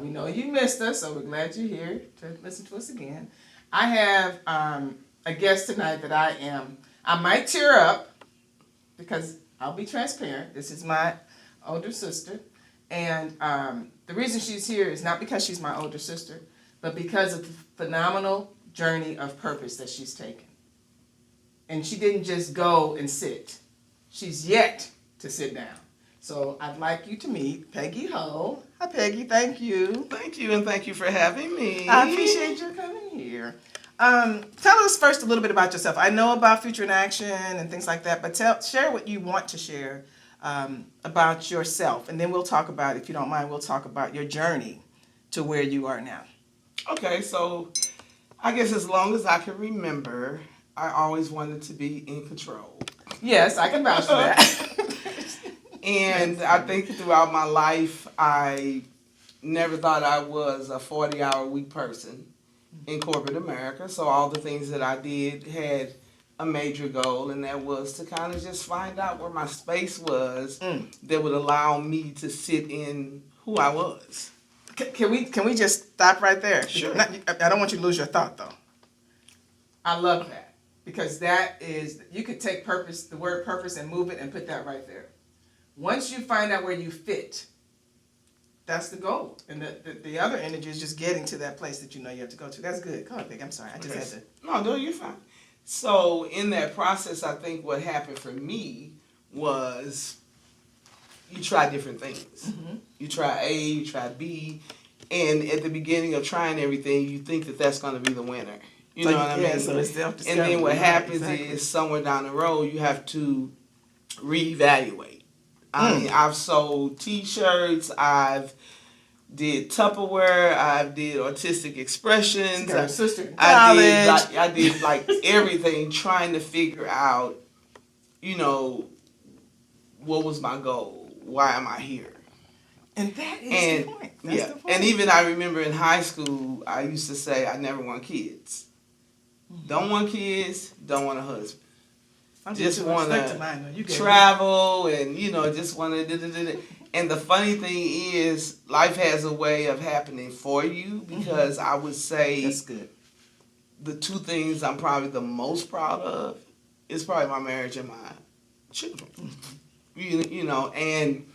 We know you missed us, so we're glad you're here to listen to us again. I have a guest tonight that I might tear up because I'll be transparent. This is my older sister. And the reason she's here is not because she's my older sister, but because of the phenomenal journey of purpose that she's taken. And she didn't just go and sit. She's yet to sit down. So I'd like you to meet Peggy Hull. Hi, Peggy. Thank you. Thank you, and thank you for having me. I appreciate you coming here. Tell us first a little bit about yourself. I know about Future in Action and things like that, but share what you want to share about yourself. And then we'll talk about, if you don't mind, we'll talk about your journey to where you are now. Okay, so I guess as long as I can remember, I always wanted to be in control. Yes, I can vouch for that. And I think throughout my life, I never thought I was a 40-hour-a-week person in corporate America. So all the things that I did had a major goal, and that was to kind of just find out where my space was that would allow me to sit in who I was. Can we just stop right there? Sure. I don't want you to lose your thought, though. I love that, because that is, you could take purpose, the word purpose, and move it and put that right there. Once you find out where you fit, that's the goal. And the other energy is just getting to that place that you know you have to go to. That's good. Go ahead, Vic. I'm sorry. I just had to. No, you're fine. So in that process, I think what happened for me was you try different things. Mm-hmm. You try A, you try B, and at the beginning of trying everything, you think that that's going to be the winner. You know what I mean? So it's and then what happens is somewhere down the road, you have to reevaluate. I mean, I've sold T-shirts, I've did Tupperware, I've did artistic expressions, I did like everything, trying to figure out, you know, what was my goal? Why am I here? And that is the point. That's the point. And even I remember in high school, I used to say I never want kids. Don't want kids, don't want a husband. Just want to travel and, you know, just want to. And the funny thing is, life has a way of happening for you, because I would say that's good. The two things I'm probably the most proud of is probably my marriage and my children. You know, and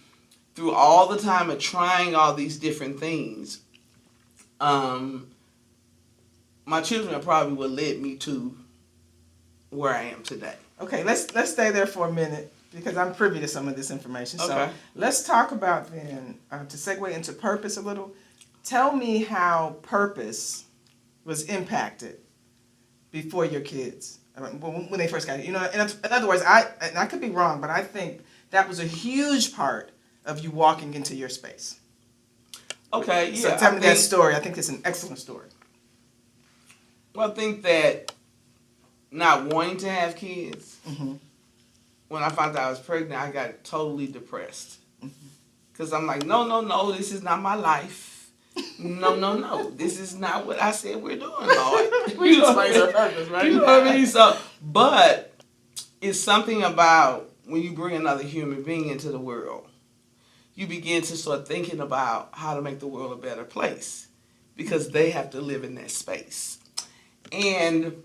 through all the time of trying all these different things, my children are probably what led me to where I am today. Okay, let's stay there for a minute, because I'm privy to some of this information. Okay. So let's talk about then, to segue into purpose a little. Tell me how purpose was impacted before your kids, when they first got it. You know, in other words, I could be wrong, but I think that was a huge part of you walking into your space. Okay, yeah. So tell me that story. I think it's an excellent story. Well, I think that not wanting to have kids, when I found out I was pregnant, I got totally depressed. Because I'm like, no, this is not my life. No, this is not what I said we're doing, Lord. We explain our purpose, right? You know what I mean? So, but it's something about when you bring another human being into the world, you begin to start thinking about how to make the world a better place, because they have to live in that space. And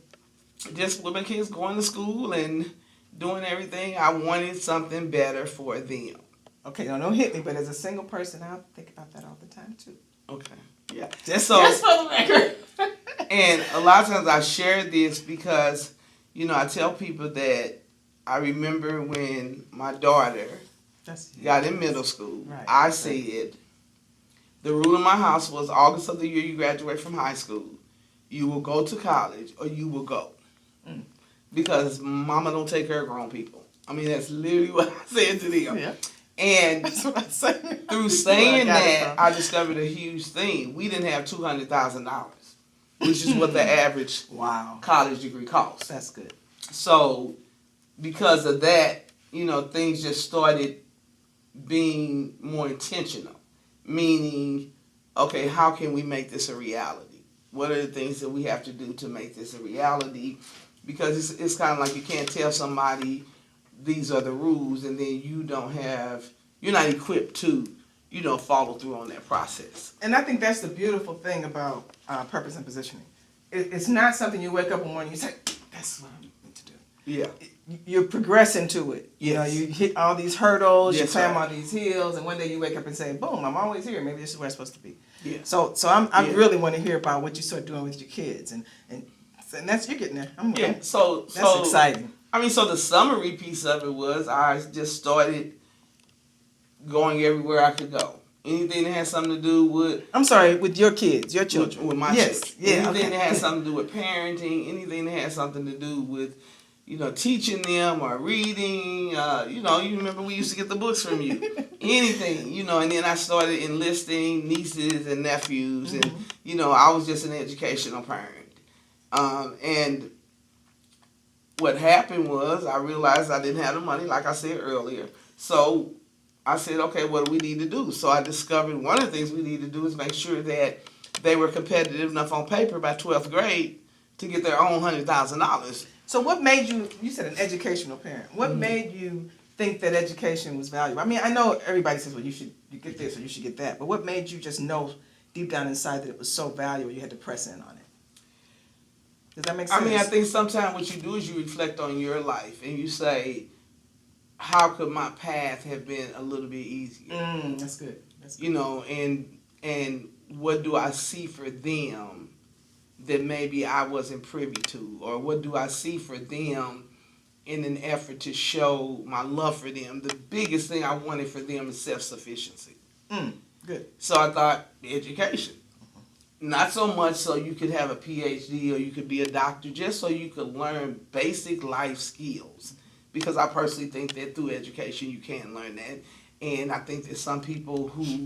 just with my kids going to school and doing everything, I wanted something better for them. Okay, now don't hit me, but as a single person, I think about that all the time too. Okay, yeah. Just for the record. And a lot of times I share this because, you know, I tell people that I remember when my daughter got in middle school, I said, the rule in my house was August of the year you graduate from high school, you will go to college or you will go. Because mama don't take care of grown people. I mean, that's literally what I said to them. Yeah. And through saying that, I discovered a huge thing. We didn't have $200,000, which is what the average college degree costs. That's good. So because of that, you know, things just started being more intentional. Meaning, okay, how can we make this a reality? What are the things that we have to do to make this a reality? Because it's kind of like you can't tell somebody these are the rules and then you're not equipped to, follow through on that process. And I think that's the beautiful thing about purpose and positioning. It's not something you wake up one morning and you say, that's what I need to do. Yeah. You're progressing to it. Yes. You hit all these hurdles, Yes, you climb sir. all these hills, and one day you wake up and say, boom, I'm always here. Maybe this is where I'm supposed to be. Yeah. So I really want to hear about what you start doing with your kids. And that's, you're getting there. That's exciting. I mean, so the summary piece of it was I just started going everywhere I could go. Anything that had something to do with... I'm sorry, with your kids, your children. With my children. Yeah, anything that had something to do with parenting, anything that had something to do with, teaching them or reading. You remember we used to get the books from you. Anything, and then I started enlisting nieces and nephews. Mm-hmm. And, I was just an educational parent. And what happened was I realized I didn't have the money, like I said earlier. So I said, okay, what do we need to do? So I discovered one of the things we need to do is make sure that they were competitive enough on paper by 12th grade to get their own $100,000. So what made you said an educational parent, what made you think that education was valuable? I mean, I know everybody says, well, you get this or you should get that, but what made you just know deep down inside that it was so valuable you had to press in on it? Does that make sense? I mean, I think sometimes what you do is you reflect on your life and you say, how could my path have been a little bit easier? That's good. That's good. And what do I see for them that maybe I wasn't privy to? Or what do I see for them in an effort to show my love for them? The biggest thing I wanted for them is self-sufficiency. Good. So I thought, education. Not so much so you could have a PhD or you could be a doctor, just so you could learn basic life skills. Because I personally think that through education you can learn that. And I think that some people who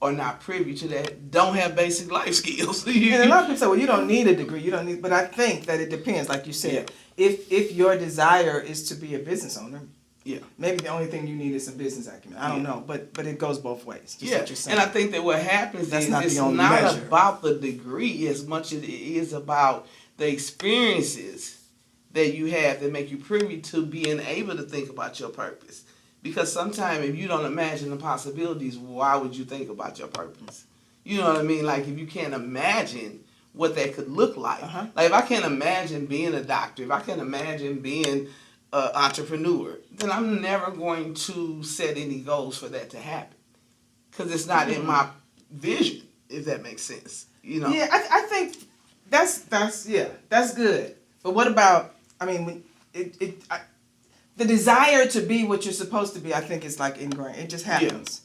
are not privy to that don't have basic life skills. And a lot of people say, well, you don't need a degree. But I think that it depends, like you said. Yeah. If your desire is to be a business owner, maybe the only thing you need is some business acumen. I don't know, but it goes both ways. Just what you're saying. And I think that what happens is it's not about the degree as much as it is about the experiences that you have that make you privy to being able to think about your purpose. Because sometimes if you don't imagine the possibilities, why would you think about your purpose? You know what I mean? Like if you can't imagine what that could look like. Like if I can't imagine being a doctor, if I can't imagine being an entrepreneur, then I'm never going to set any goals for that to happen. Because it's not in my vision, if that makes sense. Yeah, I think that's good. But what about, the desire to be what you're supposed to be, I think is like ingrained. It just happens.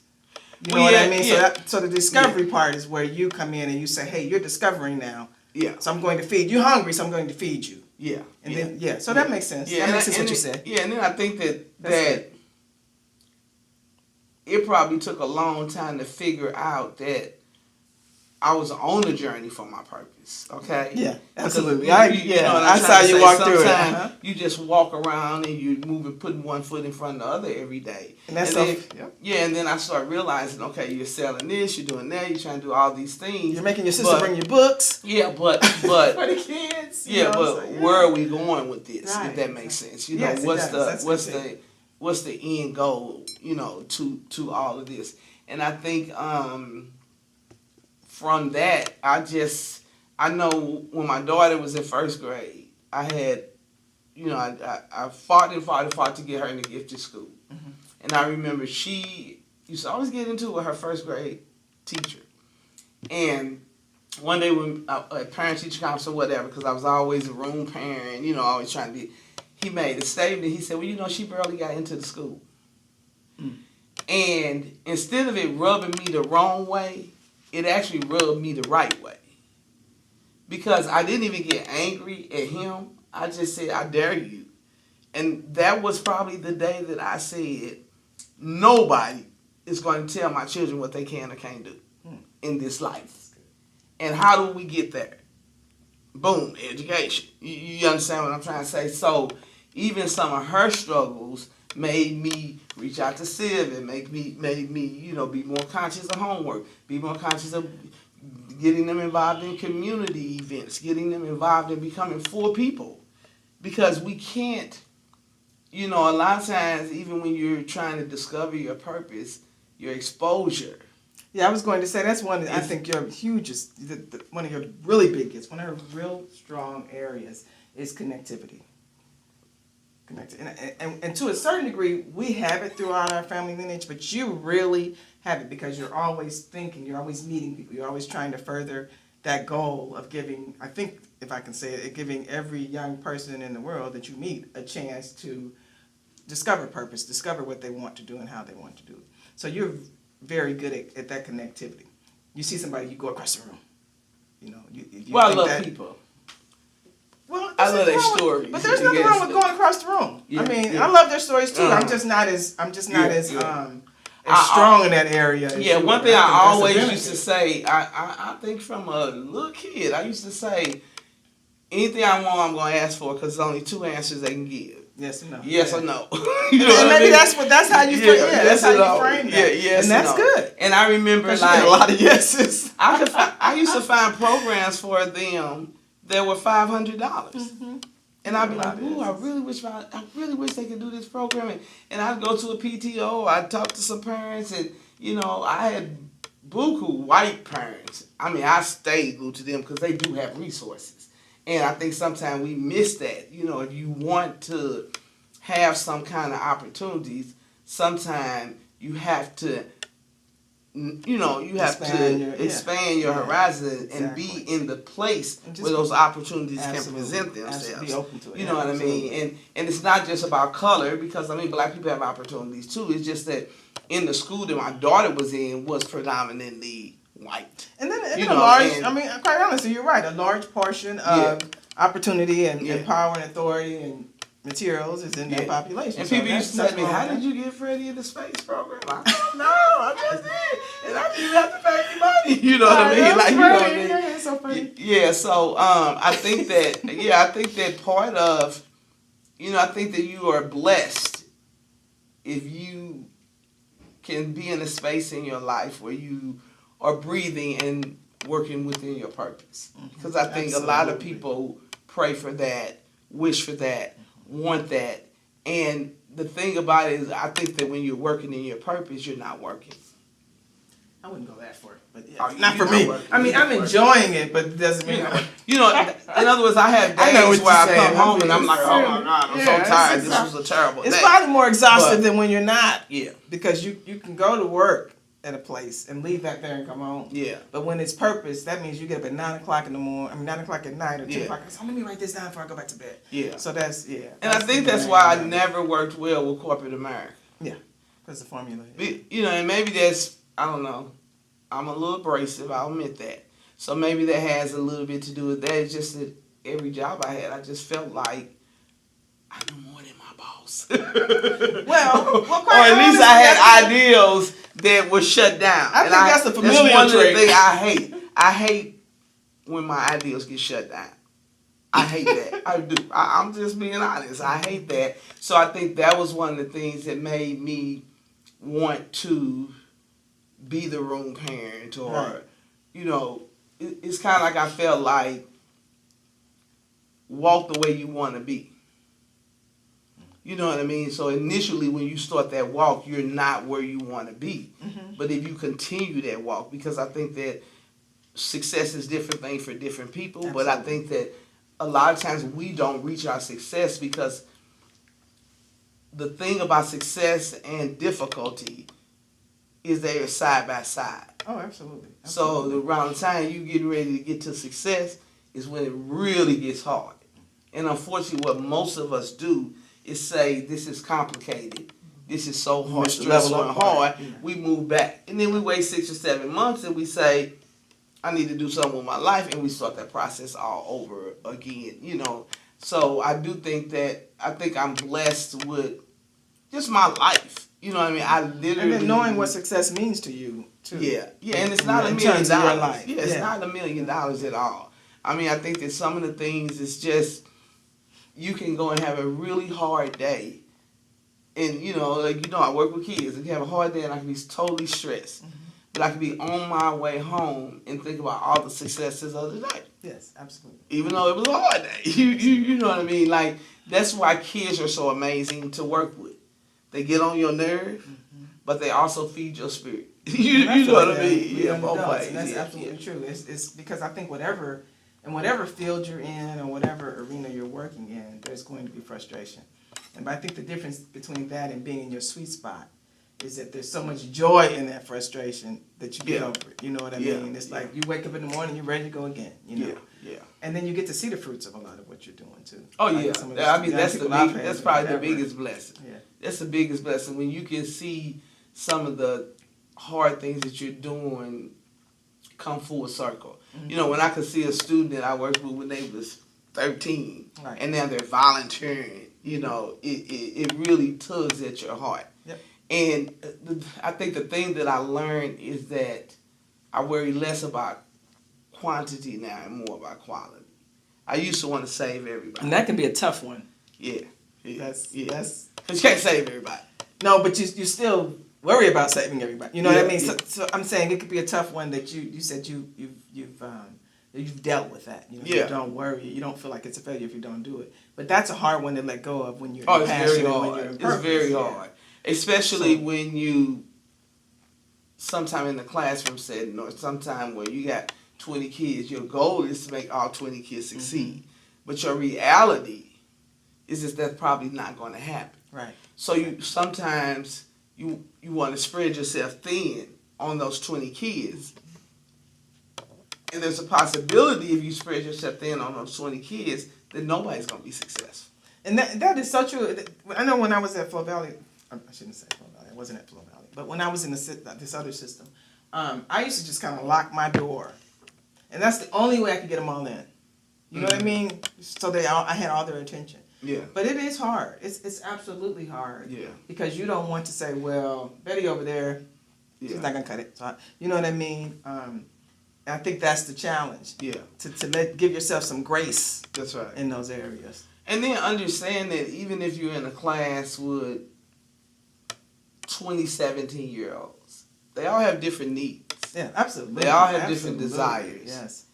You know what I mean? So the discovery part is where you come in and you say, hey, you're discovering now. Yeah. So I'm going to feed you. You're hungry, so I'm going to feed you. Yeah. And then so that makes sense. That makes sense what you said. Yeah, and then I think that it probably took a long time to figure out that I was on a journey for my purpose, okay? Yeah, absolutely. I saw you walk through it. You just walk around and you moving, putting one foot in front of the other every day. And that's and then I start realizing, okay, you're selling this, you're doing that, you're trying to do all these things. You're making your sister bring your books. Yeah, but for the kids. Where are we going with this? If that makes sense, what's the end goal? To all of this, and I think. From that, I know when my daughter was in first grade, I had, I fought to get her into gifted school. Mm-hmm. And I remember she used to always get into it with her first grade teacher. And one day when a parent-teacher conference or whatever, because I was always a room parent, always trying to be, he made a statement. He said, well, she barely got into the school. Mm. And instead of it rubbing me the wrong way, it actually rubbed me the right way. Because I didn't even get angry at him. I just said, I dare you. And that was probably the day that I said, nobody is going to tell my children what they can or can't do in this life. And how do we get there? Boom, education. You understand what I'm trying to say? So even some of her struggles made me reach out to Civ and made me, be more conscious of homework, be more conscious of getting them involved in community events, getting them involved in becoming full people. Because we can't, a lot of times, even when you're trying to discover your purpose, your exposure. Yeah, I was going to say that's one. I think your hugest, one of your really big gifts, one of her real strong areas is connectivity. And to a certain degree, we have it throughout our family lineage, but you really have it because you're always thinking, you're always meeting people, you're always trying to further that goal of giving, I think, if I can say it, giving every young person in the world that you meet a chance to discover purpose, discover what they want to do and how they want to do it. So you're very good at that connectivity. You see somebody, you go across the room. You know, I love people. Well, I love their stories. But there's nothing wrong with going across the room. Yeah, I mean, I love their stories too. I'm just not as strong in that area. One thing I always used to say, I think from a little kid, I used to say, anything I want, I'm going to ask for because there's only two answers they can give. Yes or no. Yes or no. You know and maybe that's how you frame. Yeah, that's how you frame that. Yeah, yes and that's good. And I remember like a lot of yeses. I used to find programs for them that were $500. Mm-hmm. And I'd be like, ooh, I really wish they could do this program. And I'd go to a PTO, I'd talk to some parents, and, you know, I had buku white parents. I mean, I stayed glued to them because they do have resources. And I think sometimes we miss that. You know, if you want to have some kind of opportunities, sometimes you have to, expand your horizon and be in the place where those opportunities can present themselves. Be open to it. You know what I mean? And it's not just about color because, I mean, black people have opportunities too. It's just that in the school that my daughter was in was predominantly white. And then quite honestly, you're right. A large portion of opportunity and power and authority and materials is in that population. And people used to say to me, how did you get Freddie in the space program? I don't know, I just did. And I didn't even have to pay any money. You know what I mean? Like, you know what I mean? Yeah, so funny. Yeah, so I think that part of, I think that you are blessed if you can be in a space in your life where you are breathing and working within your purpose. Because I think a lot of people pray for that, wish for that, want that. And the thing about it is, I think that when you're working in your purpose, you're not working. I wouldn't go that far, but not for me. I mean, I'm enjoying it, but it doesn't mean in other words, I have days where I come home and I'm like, oh my God, I'm so tired. This was a terrible day. It's probably more exhaustive than when you're not. Yeah. Because you can go to work at a place and leave that there and come home. Yeah. But when it's purpose, that means you get up at 9 o'clock in the morning. I mean, 9 o'clock at night or 10 o'clock. So let me write this down before I go back to bed. Yeah. So that's And I think that's why I never worked well with corporate America. Yeah. That's the formula. And maybe that's, I don't know. I'm a little abrasive. I'll admit that. So maybe that has a little bit to do with that. It's just that every job I had, I just felt like I knew more than my boss. Well, or at least I had ideals that were shut down. I think that's the familiar trait. That's one of the things I hate. I hate when my ideals get shut down. I hate that. I do. I'm just being honest. I hate that. So I think that was one of the things that made me want to be the room parent, or, it's kind of like I felt like walk the way you want to be. You know what I mean? So initially when you start that walk, you're not where you want to be. Mm-hmm. But if you continue that walk, because I think that success is different thing for different people, Absolutely. But I think that a lot of times we don't reach our success because the thing about success and difficulty is they are side by side. Oh, absolutely. So around the time you get ready to get to success is when it really gets hard. And unfortunately, what most of us do is say, this is complicated. This is so hard, stressful and hard. Yeah. We move back. And then we wait 6 or 7 months and we say, I need to do something with my life. And we start that process all over again, So I do think that, I'm blessed with just my life. You know what I mean? I literally... And then knowing what success means to you, too. Yeah, and it's not $1 million. Yeah, it's not $1 million at all. I mean, I think that some of the things is just, you can go and have a really hard day. And, I work with kids. If you have a hard day and I can be totally stressed. Mm-hmm. But I can be on my way home and think about all the successes of the day. Yes, absolutely. Even though it was a hard day. You know what I mean? Like, that's why kids are so amazing to work with. They get on your nerve, but they also feed your spirit. you know what I mean? Yeah, both ways. And that's absolutely true. It's because I think whatever field you're in or whatever arena you're working in, there's going to be frustration. And I think the difference between that and being in your sweet spot is that there's so much joy in that frustration that you get over it. You know what I mean? It's like you wake up in the morning, you're ready to go again. You know? Yeah. And then you get to see the fruits of a lot of what you're doing too. Oh yeah. I mean that's probably the biggest blessing. Yeah. That's the biggest blessing when you can see some of the hard things that you're doing come full circle. Mm-hmm. You know, when I could see a student that I worked with when they was 13 and now they're volunteering, you know, it really tugs at your heart. Yep. And I think the thing that I learned is that I worry less about quantity now and more about quality. I used to want to save everybody. And that can be a tough one. Yeah. That's because you can't save everybody. No, but you still worry about saving everybody. You know what I mean? So I'm saying it could be a tough one that you said you've dealt with that. You know, you don't worry. You don't feel like it's a failure if you don't do it. But that's a hard one to let go of when you're passionate and when you're in purpose. It's very hard. Especially when you sometime in the classroom setting or sometime where you got 20 kids, your goal is to make all 20 kids succeed. Mm-hmm. But your reality is just that's probably not going to happen. Right. So sometimes you want to spread yourself thin on those 20 kids. And there's a possibility if you spread yourself thin on those 20 kids that nobody's going to be successful. And that is so true. I know when I was at Flow Valley, I shouldn't say Flow Valley, I wasn't at Flow Valley, but when I was in this other system, I used to just kind of lock my door. And that's the only way I could get them all in. You know what I mean? So I had all their attention. Yeah. But it is hard. It's absolutely hard. Yeah. Because you don't want to say, well, Betty over there, she's not going to cut it. So you know what I mean? And I think that's the challenge. Yeah. To give yourself some grace. That's right. In those areas. And then understand that even if you're in a class with 20 17-year-olds, they all have different needs. Yeah, absolutely. They all have different desires. Yes.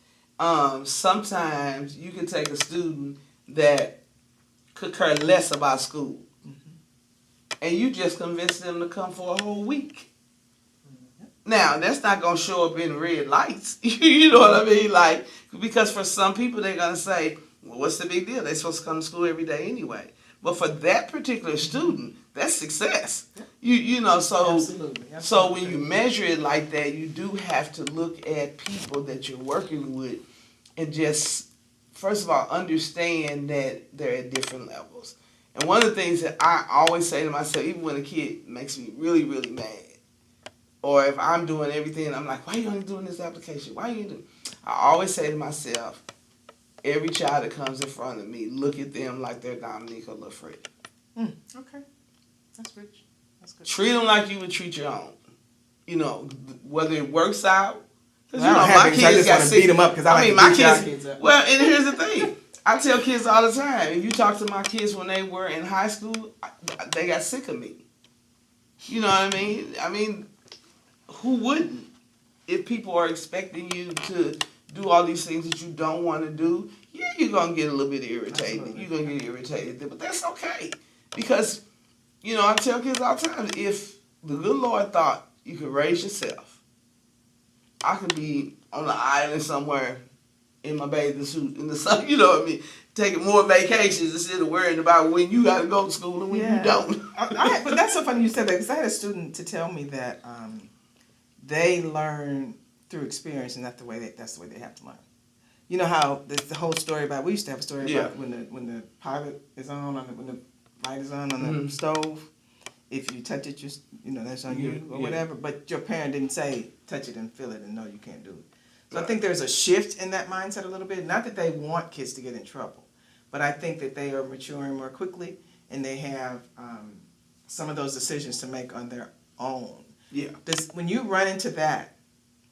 Sometimes you can take a student that could care less about school, and you just convince them to come for a whole week. Now, that's not going to show up in red lights. You know what I mean? Like, because for some people, they're going to say, well, what's the big deal? They're supposed to come to school every day anyway. But for that particular student, that's success. You know, so Absolutely. So when you measure it like that, you do have to look at people that you're working with and just, first of all, understand that they're at different levels. And one of the things that I always say to myself, even when a kid makes me really, really mad, or if I'm doing everything and I'm like, why are you only doing this application? Why are you doing? I always say to myself, every child that comes in front of me, look at them like they're Dominique or LaFred. Okay. That's rich. That's good. Treat them like you would treat your own. You know, whether it works out. Because my kids got to beat them up because I mean, my kids up. Well, and here's the thing. I tell kids all the time, if you talk to my kids when they were in high school, they got sick of me. You know what I mean? I mean, who wouldn't? If people are expecting you to do all these things that you don't want to do, yeah, you're going to get a little bit irritated. Absolutely. You're going to get irritated. But that's okay. Because, you know, I tell kids all the time, if the good Lord thought you could raise yourself, I could be on an island somewhere in my bathing suit in the sun, you know what I mean, taking more vacations instead of worrying about when you got to go to school and when you don't. But that's so funny you said that, because I had a student to tell me that they learn through experience, and that's the way they have to learn. You know how there's the whole story about, we used to have a story about when the pilot is on when the light is on the stove, if you touch it, you know, that's on you or whatever, but your parent didn't say touch it and feel it and no, you can't do it. So I think there's a shift in that mindset a little bit. Not that they want kids to get in trouble, but I think that they are maturing more quickly and they have some of those decisions to make on their own. Yeah. When you run into that,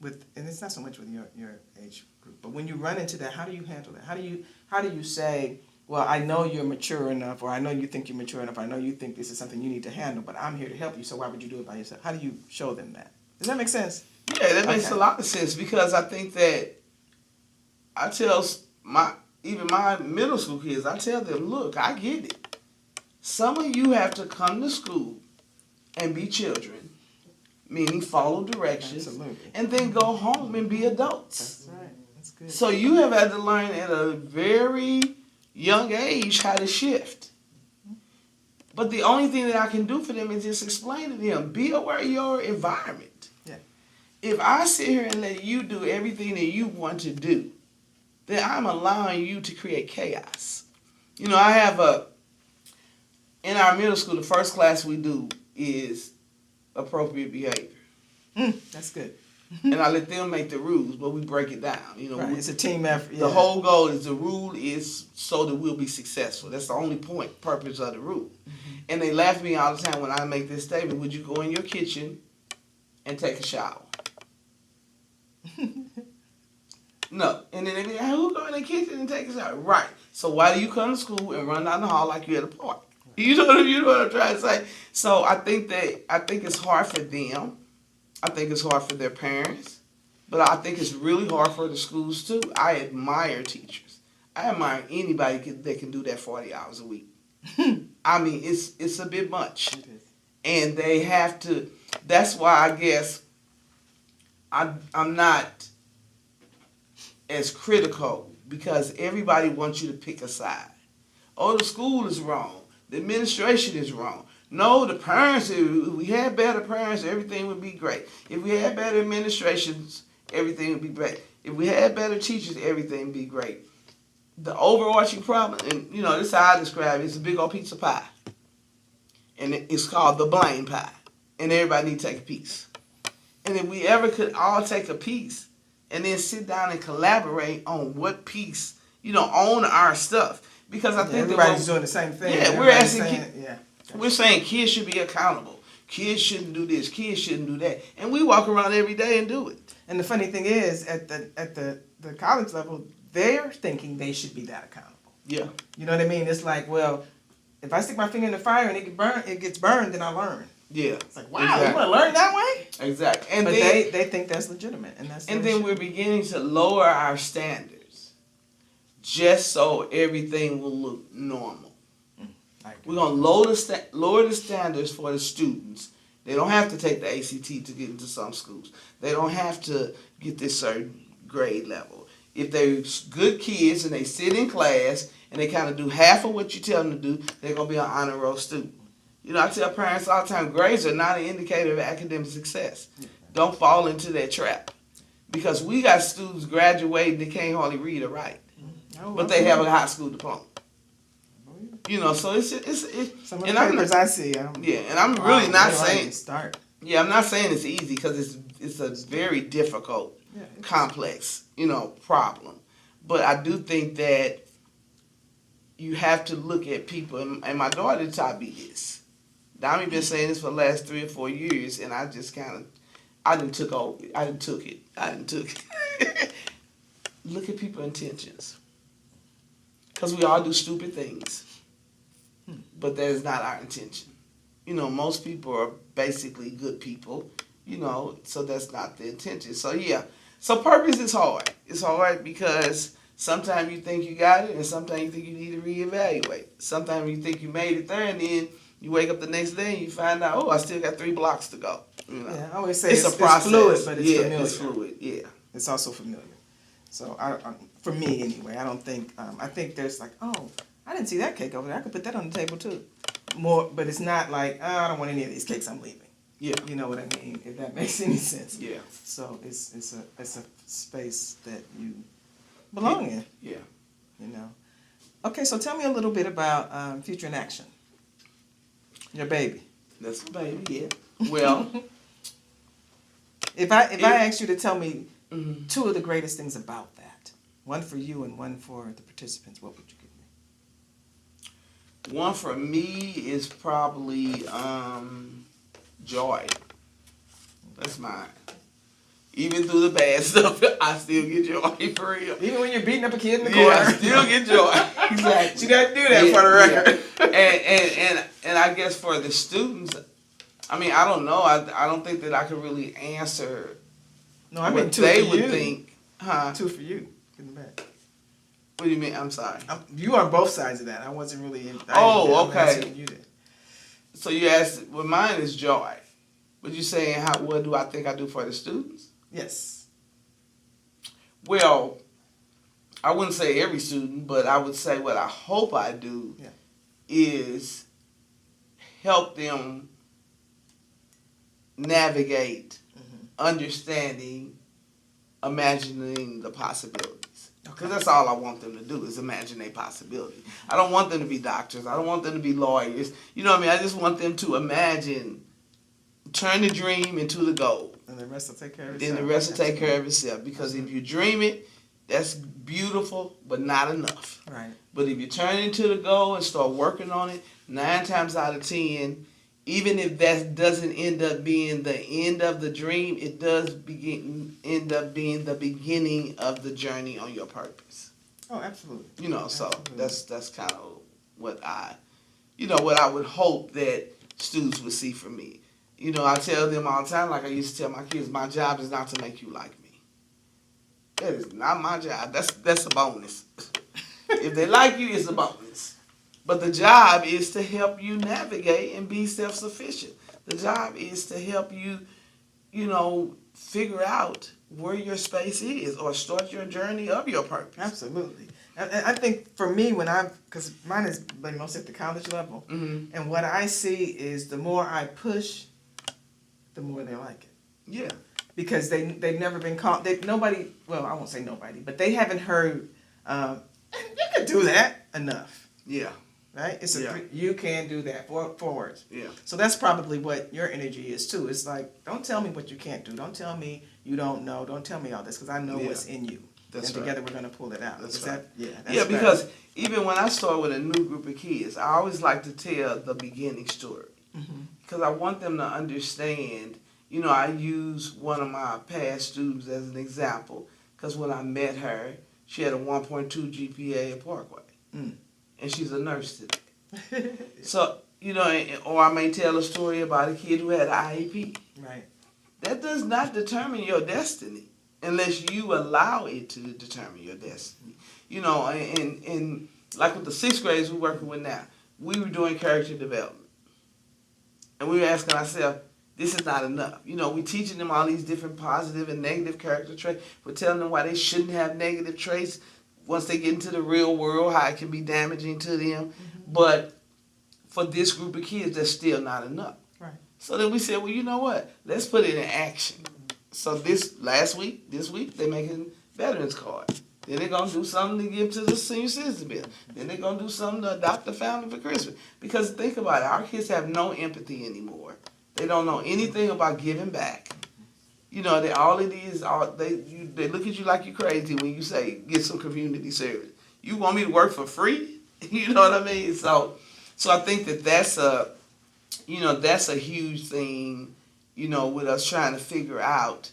and it's not so much with your age group, but when you run into that, how do you handle that? How do you say, well, I know you're mature enough, or I know you think you're mature enough, or I know you think this is something you need to handle, but I'm here to help you, so why would you do it by yourself? How do you show them that? Does that make sense? Yeah, that makes a lot of sense, because I think that I tell even my middle school kids, I tell them, look, I get it. Some of you have to come to school and be children, meaning follow directions, Absolutely. and then go home and be adults. That's right. That's good. So you have had to learn at a very young age how to shift. But the only thing that I can do for them is just explain to them, be aware of your environment. Yeah. If I sit here and let you do everything that you want to do, then I'm allowing you to create chaos. You know, I have in our middle school, the first class we do is appropriate behavior. That's good. And I let them make the rules, but we break it down. You know, right. It's a team effort. Yeah. The whole goal is the rule is so that we'll be successful. That's the only purpose of the rule. And they laugh at me all the time when I make this statement. Would you go in your kitchen and take a shower? No. And then they be like, who go in the kitchen and take a shower? Right. So why do you come to school and run down the hall like you're at a park? You know what I'm trying to say? So I think it's hard for them. I think it's hard for their parents. But I think it's really hard for the schools too. I admire teachers. I admire anybody that can do that 40 hours a week. I mean, it's a bit much. And they have to, that's why I guess I'm not as critical, because everybody wants you to pick a side. Oh, the school is wrong. The administration is wrong. No, the parents, if we had better parents, everything would be great. If we had better administrations, everything would be great. If we had better teachers, everything would be great. The overarching problem, and you know, this is how I describe it, it's a big old pizza pie. And it's called the blame pie. And everybody needs to take a piece. And if we ever could all take a piece and then sit down and collaborate on what piece, you know, own our stuff. Because I think everybody's doing the same thing. Yeah, we're saying kids should be accountable. Kids shouldn't do this. Kids shouldn't do that. And we walk around every day and do it. And the funny thing is, at the college level, they're thinking they should be that accountable. Yeah. You know what I mean? It's like, well, if I stick my finger in the fire and it gets burned, then I learn. Yeah. It's like, wow, exactly. You want to learn that way? Exactly. And but they think that's legitimate, and that's. And then we're beginning to lower our standards, just so everything will look normal. We're gonna lower the standards for the students. They don't have to take the ACT to get into some schools. They don't have to get this certain grade level. If they're good kids and they sit in class and they kind of do half of what you tell them to do, they're gonna be an honor roll student. You know, I tell parents all the time, grades are not an indicator of academic success. Don't fall into that trap. Because we got students graduating that can't hardly read or write. But they have a high school diploma. You know, so it's some of the papers I see. Yeah, and I'm really not saying Yeah, I'm not saying it's easy, because it's a very difficult, complex, you know, problem. But I do think that you have to look at people, and my daughter taught me this. Dami been saying this for the last 3 or 4 years, and I just I didn't took it. Look at people's intentions. Because we all do stupid things. But that is not our intention. You know, most people are basically good people, you know, so that's not the intention. So, yeah. So, purpose is hard. It's hard because sometimes you think you got it, and sometimes you think you need to reevaluate. Sometimes you think you made it there, and then you wake up the next day and you find out, oh, I still got 3 blocks to go. You know? Yeah, I always say it's a process. It's fluid, but it's familiar. It's fluid, yeah. It's also familiar. So, for me anyway, I don't think, I think there's like, oh, I didn't see that cake over there. I could put that on the table too. More, but it's not like, oh, I don't want any of these cakes. I'm leaving. Yeah, you know what I mean. If that makes any sense. Yeah. So it's a space that you belong in. Yeah. You know. Okay, so tell me a little bit about Future in Action. Your baby. That's my baby. Yeah. Well, if I asked you to tell me 2 of the greatest things about that, one for you and one for the participants, what would you give me? One for me is probably joy. That's mine. Even through the bad stuff, I still get joy, for real. Even when you're beating up a kid in the corner. I still get joy. Exactly. You got to do that for the record. Yeah. And I guess for the students, I mean, I don't know. I don't think that I could really answer what they would think. Huh? 2 for you in the back. What do you mean? I'm sorry. You are on both sides of that. I wasn't really. Okay. You did. So you asked. Well, mine is joy, What you saying? What do I think I do for the students? Yes. Well, I wouldn't say every student, but I would say what I hope I do is help them navigate, understanding, imagining the possibilities. Because that's all I want them to do is imagine a possibility. I don't want them to be doctors. I don't want them to be lawyers. You know what I mean? I just want them to imagine, turn the dream into the goal. And the rest will take care of itself. Then the rest will take care of itself. Because if you dream it, that's beautiful, but not enough. Right. But if you turn it into the goal and start working on it, 9 times out of 10, even if that doesn't end up being the end of the dream, it does end up being the beginning of the journey on your purpose. Oh, absolutely. You know, so that's kind of what I would hope that students would see from me. You know, I tell them all the time, like I used to tell my kids, my job is not to make you like me. That is not my job. That's a bonus. If they like you, it's a bonus. But the job is to help you navigate and be self-sufficient. The job is to help you, figure out where your space is or start your journey of your purpose. Absolutely. And I think for me, because mine has been mostly at the college level, and what I see is the more I push, the more they like it. Yeah. Because they've never been called, nobody, well, I won't say nobody, but they haven't heard, you could do that enough. Yeah. Right? You can do that. 4 words. Yeah. So that's probably what your energy is too. It's like, don't tell me what you can't do. Don't tell me you don't know. Don't tell me all this because I know what's in you. That's and together we're going to pull it out. That's right. That's because even when I start with a new group of kids, I always like to tell the beginning story. Because I want them to understand, I use one of my past students as an example. Because when I met her, she had a 1.2 GPA at Parkway. And she's a nurse today. So, or I may tell a story about a kid who had an IEP. Right. That does not determine your destiny unless you allow it to determine your destiny. And like with the 6th graders we're working with now, we were doing character development. And we were asking ourselves, this is not enough. We're teaching them all these different positive and negative character traits. We're telling them why they shouldn't have negative traits once they get into the real world, how it can be damaging to them. But for this group of kids, that's still not enough. Right. So then we said, well, you know what? Let's put it in action. So this week, they're making veterans cards. Then they're going to do something to give to the senior citizen bill. Then they're going to do something to adopt a family for Christmas. Because think about it, our kids have no empathy anymore. They don't know anything about giving back. All it is, they look at you like you're crazy when you say, get some community service. You want me to work for free? You know what I mean? So I think that's a huge thing, with us trying to figure out.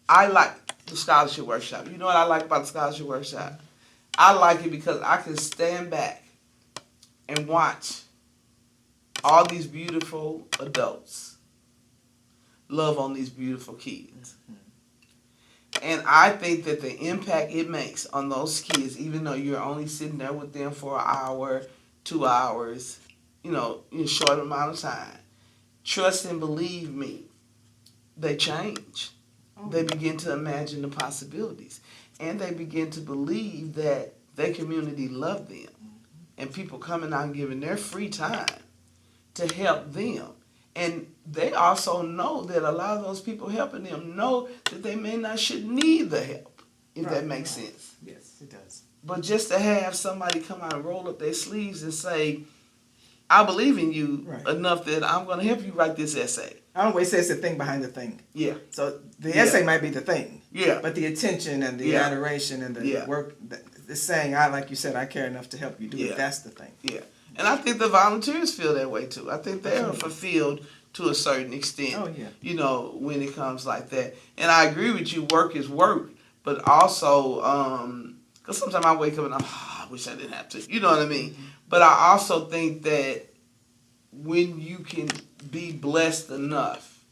I like the scholarship workshop. You know what I like about the scholarship workshop? I like it because I can stand back and watch all these beautiful adults love on these beautiful kids. And I think that the impact it makes on those kids, even though you're only sitting there with them for an hour, 2 hours, in a short amount of time, trust and believe me, they change. They begin to imagine the possibilities. And they begin to believe that their community loves them. And people coming out and giving their free time to help them. And they also know that a lot of those people helping them know that they should need the help, if that makes sense. Yes, it does. But just to have somebody come out and roll up their sleeves and say, I believe in you enough that I'm going to help you write this essay. I always say it's the thing behind the thing. Yeah. So the essay might be the thing. Yeah. But the attention and the adoration and the work, the saying, like you said, I care enough to help you do it, that's the thing. Yeah. And I think the volunteers feel that way too. I think they are fulfilled to a certain extent. Oh, yeah. When it comes like that. And I agree with you, work is work. But also, because sometimes I wake up and I wish I didn't have to. You know what I mean? But I also think that when you can be blessed enough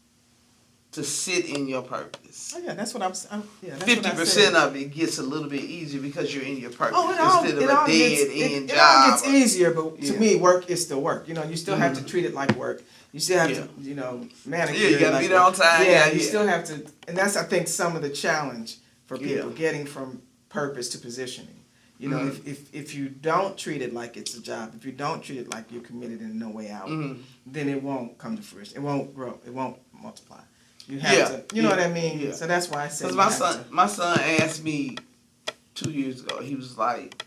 to sit in your purpose. Oh yeah, that's what I'm 50% of it gets a little bit easier because you're in your purpose instead of a dead-end job. It all gets easier, but to me, work is still work. You know, you still have to treat it like work. You still have to, you know, manicure. You gotta be there on time. You still have to, and that's, I think, some of the challenge for people getting from purpose to positioning. You know, if you don't treat it like it's a job, if you don't treat it like you're committed and no way out, then it won't come to fruition. It won't grow. It won't multiply. You have to, you know what I mean? Yeah. So that's why I said. Because my son asked me 2 years ago. He was like,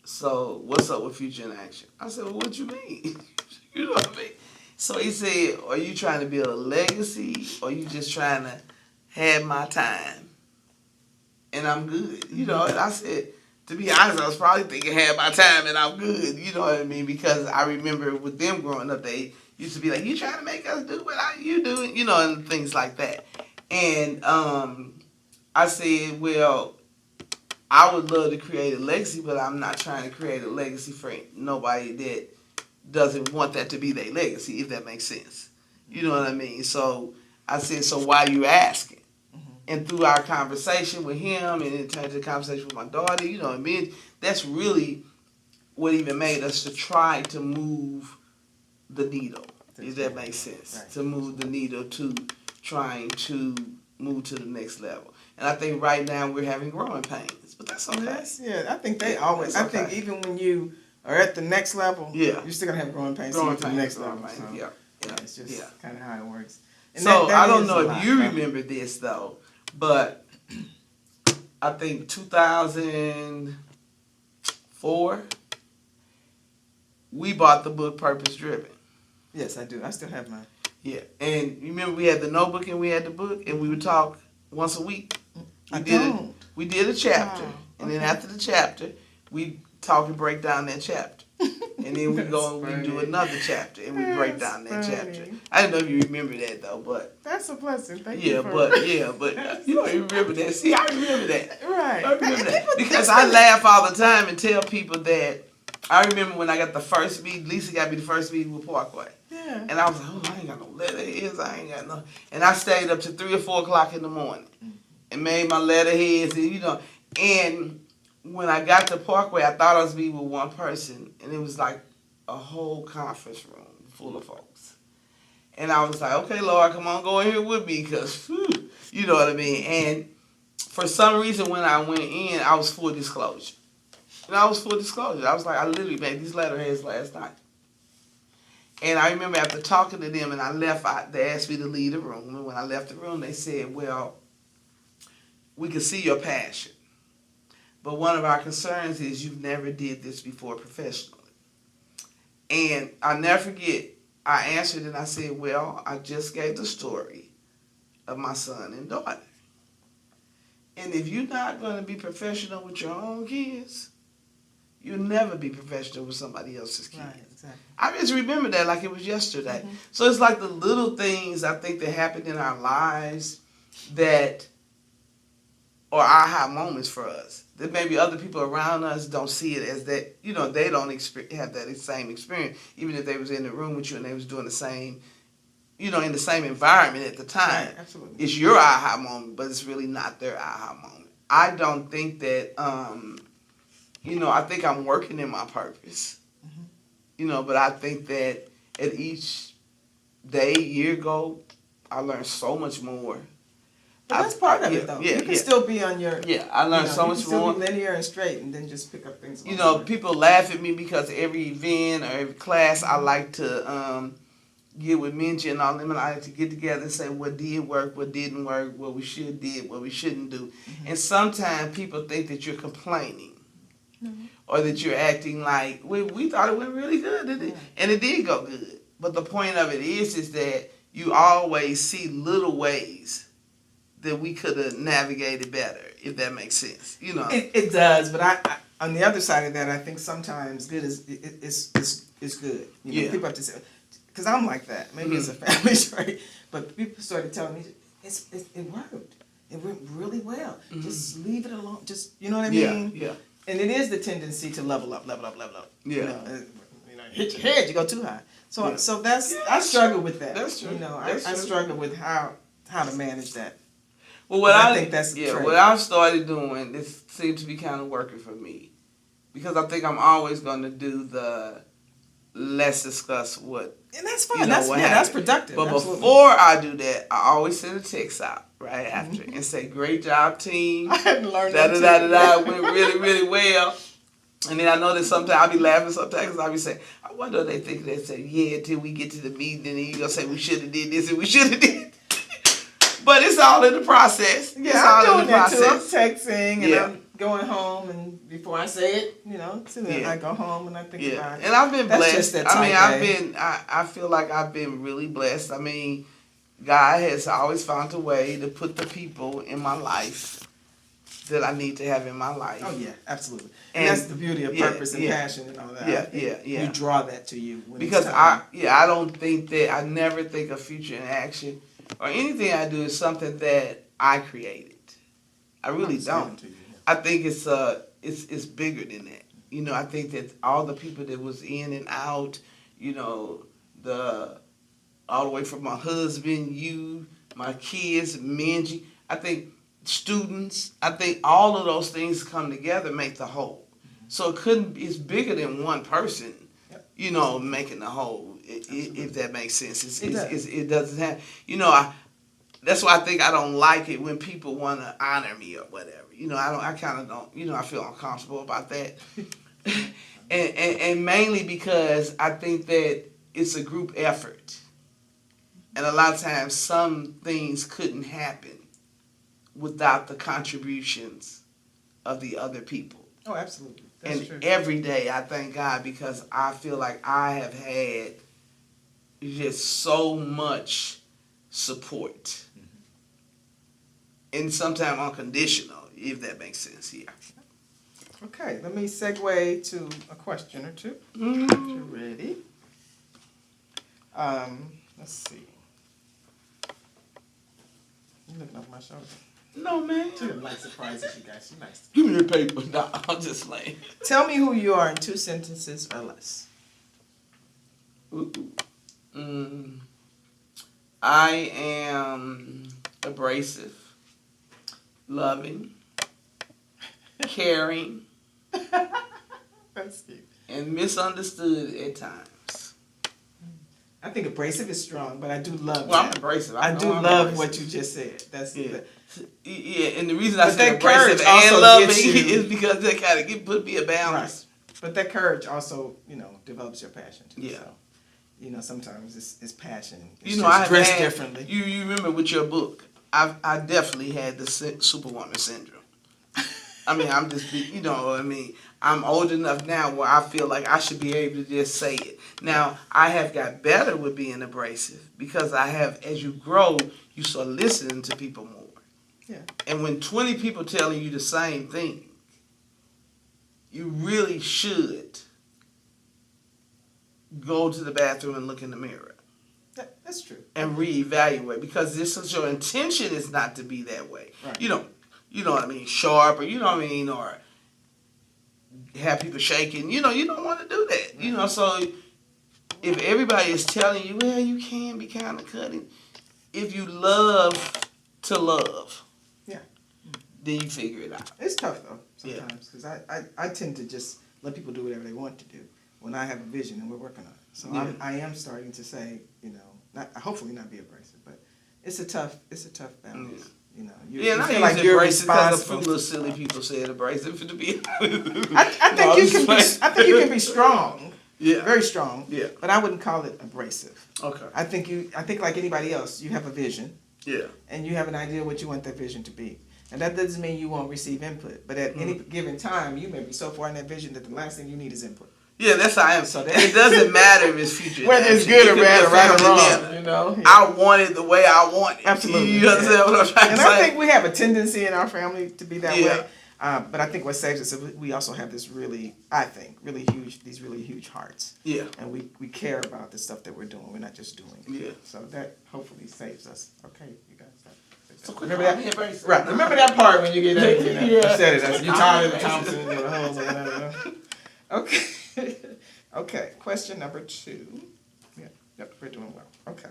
"So what's up with Future in Action?" I said, "Well, what you mean?" You know what I mean? So he said, "Are you trying to build a legacy, or you just trying to have my time?" And I'm good, you know. And I said, to be honest, I was probably thinking have my time and I'm good, you know what I mean? Because I remember with them growing up, they used to be like, "You trying to make us do what you do," you know, and things like that. And I said, well, I would love to create a legacy, but I'm not trying to create a legacy for nobody that doesn't want that to be their legacy, if that makes sense. You know what I mean? So I said, so why are you asking? And through our conversation with him, and in terms of the conversation with my daughter, you know what I mean? That's really what even made us to try to move the needle, if that makes sense. Right. To move the needle to trying to move to the next level. And I think right now we're having growing pains, but that's okay. I think they always, I think even when you are at the next level, you're still going to have growing pains to the next level. So, it's just kind of how it works. And so I don't know if you remember this though, but I think 2004, we bought the book Purpose Driven. Yes, I do. I still have mine. Yeah, and you remember we had the notebook and we had the book, and we would talk once a week. We did a chapter, and then after the chapter, we talk and break down that chapter. And then we go and we do another chapter, and we break down that chapter. I didn't know if you remember that though, but that's a blessing. Thank you. But you don't even remember that. See, I remember that. Right. I remember that because I laugh all the time and tell people that. I remember when I got the first meeting. Lisa got me the first meeting with Parkway. Yeah. And I was like, oh, I ain't got no letterheads. I ain't got no. And I stayed up to 3 or 4 o'clock in the morning and made my letterheads, and and when I got to Parkway, I thought I was meeting with one person, and it was like a whole conference room full of folks. And I was like, okay, Lord, come on, go in here with me, because, you know what I mean? And for some reason, when I went in, I was full disclosure. And I was full disclosure. I was like, I literally made these letterheads last night. And I remember after talking to them, and I left, they asked me to leave the room. And when I left the room, they said, well, we can see your passion. But one of our concerns is you've never did this before professionally. And I'll never forget, I answered and I said, well, I just gave the story of my son and daughter. And if you're not going to be professional with your own kids, you'll never be professional with somebody else's kids. Right, exactly. I just remember that like it was yesterday. So it's like the little things I think that happen in our lives that are aha moments for us. That maybe other people around us don't see it as that, they don't have that same experience, even if they was in the room with you and they was doing the same, in the same environment at the time. Right, absolutely. It's your aha moment, but it's really not their aha moment. I don't think that, I think I'm working in my purpose, but I think that at each day, year ago, I learned so much more. But that's part of it, though. You can still be on your... Yeah, I learned so much more. You can still be linear and straight and then just pick up things. People laugh at me because every event or every class, I like to get with Minji and all them, and I like to get together and say what did work, what didn't work, what we should did, what we shouldn't do. And sometimes people think that you're complaining or that you're acting like, we thought it went really good, didn't it? And it did go good. But the point of it is that you always see little ways that we could have navigated better, if that makes sense. It does, but I on the other side of that, I think sometimes good is good. People have to say, because I'm like that. Maybe it's a family trait, but people started telling me it worked. It went really well. Just leave it alone. Just you know what I mean? Yeah. And it is the tendency to level up. Yeah. Hit your head, you go too high. So that's I struggle with that. That's true. I struggle with how how to manage that. Well, what I think that's what I've started doing, this seems to be kind of working for me, because I think I'm always going to do the let's discuss what. And that's fine. That's productive. But absolutely. before I do that, I always send a text out right after and say, "Great job, team." I hadn't learned that too. Went really, really well. And then I know that sometimes I'll be laughing sometimes because I'll be saying, I wonder if they think they say, yeah, until we get to the meeting, and then you're going to say we should have did this and we should have did. But it's all in the process. Yeah, I'm doing that too. I'm texting and I'm going home, and before I say it, I go home and I think about it. And I've been blessed. I I feel like I've been really blessed. I mean, God has always found a way to put the people in my life that I need to have in my life. Oh yeah, absolutely. And that's the beauty of purpose and passion and all that. Yeah. You draw that to you. Because I don't think that, I never think of future in action or anything I do is something that I created. I really don't. I think it's bigger than that. I think that all the people that was in and out, all the way from my husband, you, my kids, Minji, I think students, I think all of those things come together, make the whole. So it's bigger than one person, making the whole, if that makes sense. It doesn't have, that's why I think I don't like it when people want to honor me or whatever. I kind of don't, I feel uncomfortable about that. and mainly because I think that it's a group effort. And a lot of times some things couldn't happen without the contributions of the other people. Oh, absolutely. That's true. Every day I thank God because I feel like I have had just so much support. Mm-hmm. And sometimes unconditional, if that makes sense here. Okay, let me segue to a question or two. Mm-hmm. If you're ready. Let's see. You looking over my shoulder. No, man. She doesn't like surprises, you guys. She likes Give me your paper. No, I'm just playing. Tell me who you are in 2 sentences or less. I am abrasive, loving, caring, That's cute. and misunderstood at times. I think abrasive is strong, but I do love I'm abrasive. I do love what you just said. That's and the reason I said abrasive and loving is because that kind of put me a balance. Right. But that courage also, develops your passion too. Yeah. So, sometimes it's passion. It's I dressed differently. You remember with your book, I definitely had the Superwoman syndrome. I mean, I'm just, I'm old enough now where I feel like I should be able to just say it. Now, I have got better with being abrasive because I have, as you grow, you start listening to people more. Yeah. And when 20 people telling you the same thing, you really should go to the bathroom and look in the mirror. That's true. And reevaluate because your intention is not to be that way. Right. You know what I mean, sharp, or or have people shaking. You don't want to do that. Right. So if everybody is telling you, well, you can be kind of cutting, if you love to love, then you figure it out. It's tough though sometimes because I tend to just let people do whatever they want to do when I have a vision and we're working on it. So I am starting to say, hopefully not be abrasive, but it's a tough balance. You feel like you're responsible. A few little silly people said abrasive to be. I think you can be strong. Yeah. Very strong. Yeah. But I wouldn't call it abrasive. Okay. I think like anybody else, you have a vision. Yeah. And you have an idea what you want that vision to be. And that doesn't mean you won't receive input. But at any given time, you may be so far in that vision that the last thing you need is input. Yeah, that's how I am. So it doesn't matter if it's future. Whether it's good or bad or right or wrong. I want it the way I want it. Absolutely. You understand what I'm trying to say? And I think we have a tendency in our family to be that way. But I think what saves us is we also have this these really huge hearts. Yeah. And we care about the stuff that we're doing. We're not just doing it. Yeah. So that hopefully saves us. Okay, you guys. So remember that? Right. Remember that part when you get angry. You said it. You're tired of Thompson and the holes or whatever. Okay. Okay. Question number 2. Yep. We're doing well. Okay.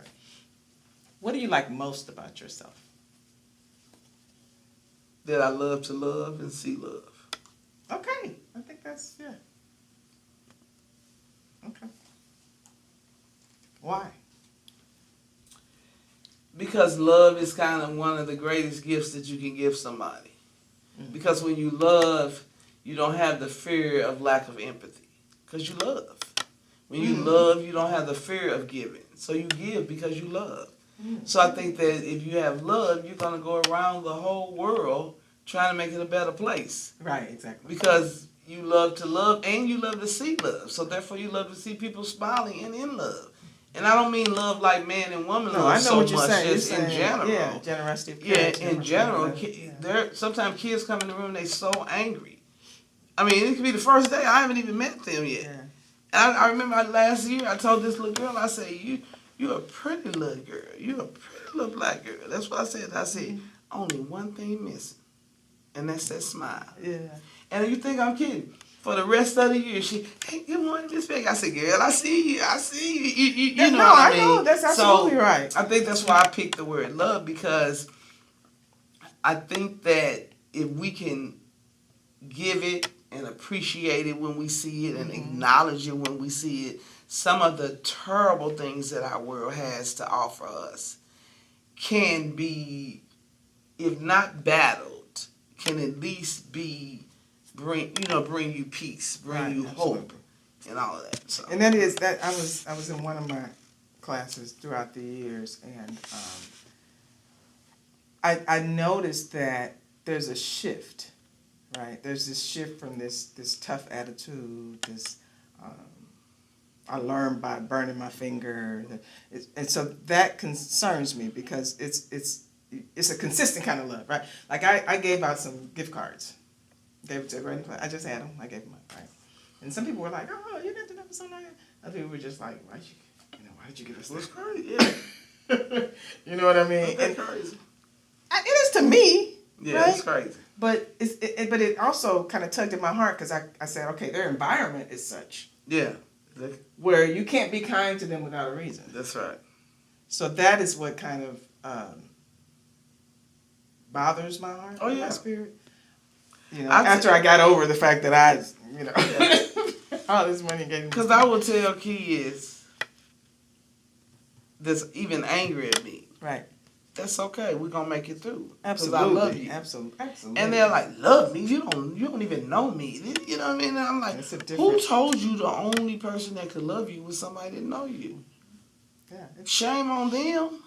What do you like most about yourself? That I love to love and see love. Okay. I think that's, yeah. Okay. Why? Because love is kind of one of the greatest gifts that you can give somebody. Mm-hmm. Because when you love, you don't have the fear of lack of empathy. Because you love. When you love, you don't have the fear of giving. So you give because you love. Mm-hmm. So I think that if you have love, you're going to go around the whole world trying to make it a better place. Right, exactly. Because you love to love and you love to see love. So therefore you love to see people smiling and in love. And I don't mean love like man and woman love so much, just in general. Yeah, generosity of parents. Yeah, in general. Sometimes kids come in the room and they so angry. I mean, it could be the first day. I haven't even met them yet. Yeah. And I remember last year I told this little girl, I said, you're a pretty little girl. You're a pretty little black girl. That's what I said. I said, only one thing missing. And that's that smile. Yeah. And you think I'm kidding? For the rest of the year, hey, good morning, Miss Peggy. I said, girl, I see you. You know what I mean? No, that's absolutely right. I think that's why I picked the word love, because I think that if we can give it and appreciate it when we see it and acknowledge it when we see it, some of the terrible things that our world has to offer us can be, if not battled, can at least bring you peace, bring you hope, and all of that. So. And that is that I was in one of my classes throughout the years, and I noticed that there's a shift, right? There's this shift from this tough attitude, this I learned by burning my finger, and so that concerns me because it's a consistent kind of love, right? Like I gave out some gift cards. Gave it to everybody. I just had them. I gave them up, right? And some people were like, "Oh, you did that for so nice." Other people were just like, "Why did you give us this?" Crazy, yeah. You know what I mean? That's crazy. It is to me. Yeah, right? It's crazy. But it also kind of tugged at my heart because I said, okay, their environment is such. Yeah. Where you can't be kind to them without a reason. That's right. So that is what kind of bothers my heart, my spirit. You know, after I got over the fact that all this money gave me. Because I will tell kids that's even angry at me. Right. That's okay. We're gonna make it through. Absolutely. I love you. Absolutely. And they're like, love me? You don't even know me. You know what I mean? And I'm like, who told you the only person that could love you was somebody that know you? Yeah. Shame on them.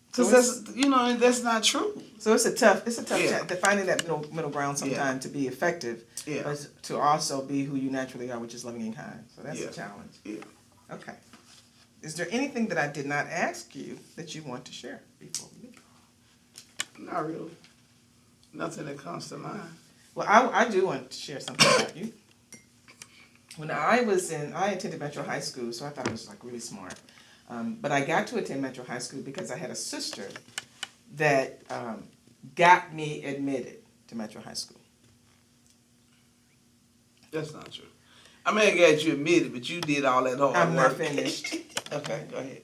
Because that's not true. So it's a tough finding that middle ground sometimes to be effective, but to also be who you naturally are, which is loving and kind. So that's a challenge. Yeah. Okay. Is there anything that I did not ask you that you want to share before we leave? Not really. Nothing that comes to mind. Well, I do want to share something about you. When I attended Metro High School, so I thought I was like really smart. But I got to attend Metro High School because I had a sister that got me admitted to Metro High School. That's not true. I may have got you admitted, but you did all that hard work. I'm not finished. Okay, go ahead.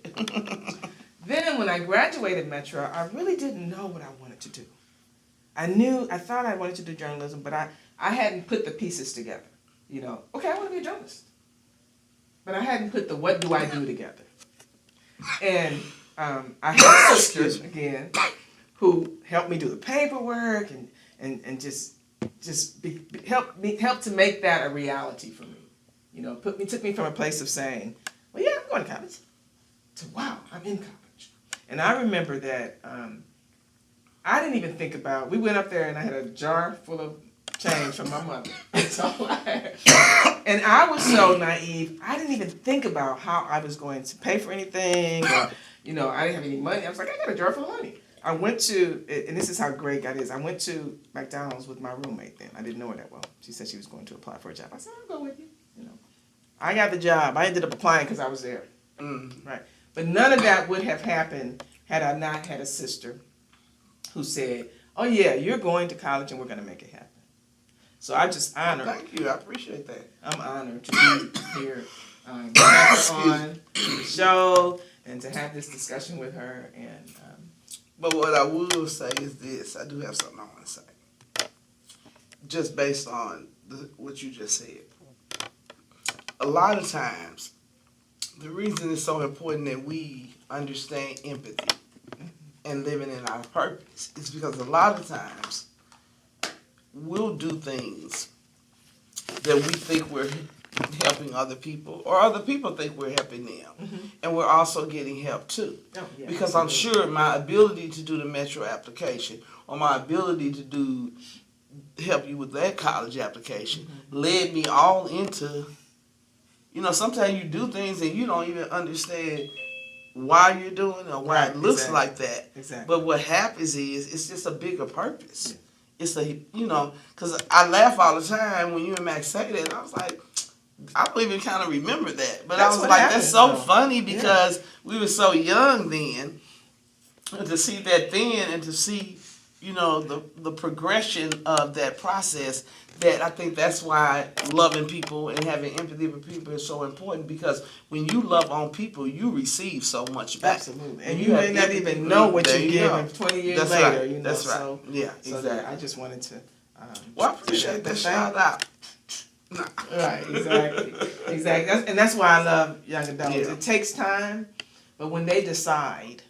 Then when I graduated Metro, I really didn't know what I wanted to do. I thought I wanted to do journalism, but I hadn't put the pieces together. Okay, I want to be a journalist. But I hadn't put the what do I do together. And I had a sister, again, who helped me do the paperwork and just help to make that a reality for me. Took me from a place of saying, well, yeah, I'm going to college, to wow, I'm in college. And I remember that I didn't even think about, we went up there and I had a jar full of change from my mother. That's all I had. And I was so naive, I didn't even think about how I was going to pay for anything, or, I didn't have any money. I was like, I got a jar full of money. I went to, and this is how great God is, I went to McDonald's with my roommate then. I didn't know her that well. She said she was going to apply for a job. I said, I'll go with you. I got the job. I ended up applying because I was there. Right. But none of that would have happened had I not had a sister who said, oh yeah, you're going to college and we're going to make it happen. So I just honor. Thank you. I appreciate that. I'm honored to be here on the show. and to have this discussion with her. And but what I will say is this: I do have something I want to say, just based on what you just said. A lot of times, the reason it's so important that we understand empathy and living in our purpose is because a lot of times we'll do things that we think we're helping other people, or other people think we're helping them, and we're also getting help too. Because I'm sure my ability to do the Metro application, or my ability to help you with that college application, led me all into, sometimes you do things and you don't even understand why you're doing it or why it looks like that. Exactly. But what happens is it's just a bigger purpose. Yeah. It's because I laugh all the time when you and Max say that. And I was like, I don't even kind of remember that. But I was like, that's so funny because we were so young then. And to see that then and to see, the progression of that process, that I think that's why loving people and having empathy for people is so important, because when you love on people, you receive so much back. Absolutely. And you may not even know what you give them 20 years later. Right. That's right. So, yeah, exactly. So I just wanted to... well, I appreciate that shout out. Right, exactly. That's why I love young adults. Yeah. It takes time, but when they decide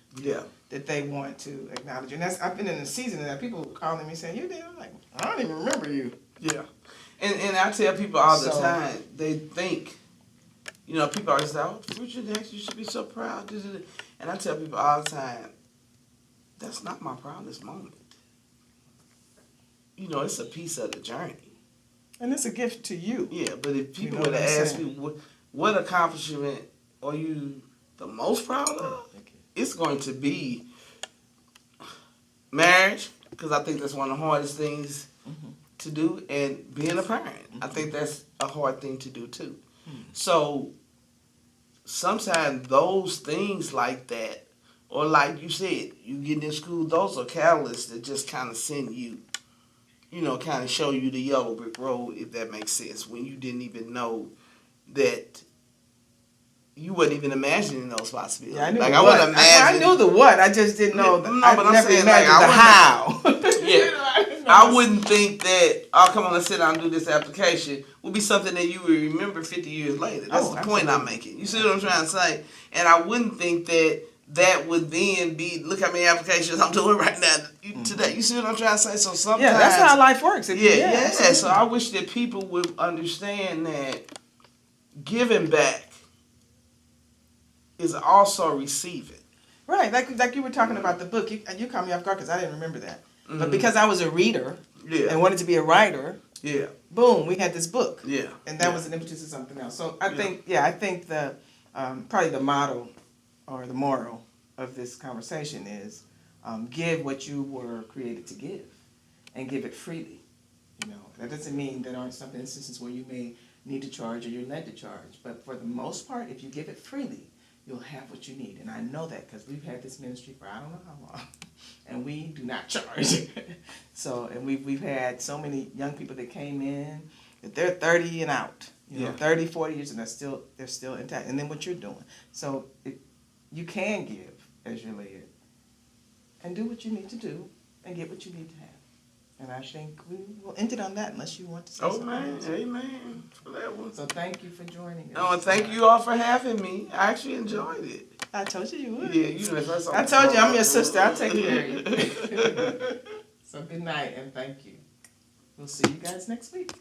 that they want to acknowledge you, and I've been in a season that people calling me saying, "You did?" I'm like, I don't even remember you. Yeah, and I tell people all the time, they think, people always say, "Oh, future next, you should be so proud." And I tell people all the time, that's not my proudest moment. It's a piece of the journey. And it's a gift to you. Yeah, but if people were to ask me, what accomplishment are you the most proud of? It's going to be marriage, because I think that's one of the hardest things to do, and being a parent. I think that's a hard thing to do too. So sometimes those things like that, or like you said, you get in school, those are catalysts that just kind of send you, kind of show you the yellow brick road, if that makes sense, when you didn't even know that you wasn't even imagining those possibilities. Yeah, I knew the what. I knew the what. I just didn't know. But I'm saying, like, the how. I wouldn't think that, come on, let's sit down and do this application would be something that you would remember 50 years later. That's the point I'm making. You see what I'm trying to say? And I wouldn't think that would then be, look how many applications I'm doing right now today. You see what I'm trying to say? So sometimes... Yeah, that's how life works. Yeah. So I wish that people would understand that giving back is also receiving. Right, like you were talking about the book. You caught me off guard because I didn't remember that. But because I was a reader and wanted to be a writer, boom, we had this book. Yeah. And that was an impetus to something else. So I think the probably the motto or the moral of this conversation is give what you were created to give, and give it freely. That doesn't mean there aren't some instances where you may need to charge or you're led to charge. But for the most part, if you give it freely, you'll have what you need. And I know that because we've had this ministry for I don't know how long. And we do not charge. And we've had so many young people that came in that they're 30 and out. 30, 40 years, and they're still intact. And then what you're doing. So you can give as you're led. And do what you need to do and get what you need to have. And I think we will end it on that unless you want to say something else. Amen for that one. So thank you for joining us. Oh, and thank you all for having me. I actually enjoyed it. I told you would. Yeah, you know that's I told you I'm your sister. I'll take care of you. So good night and thank you. We'll see you guys next week.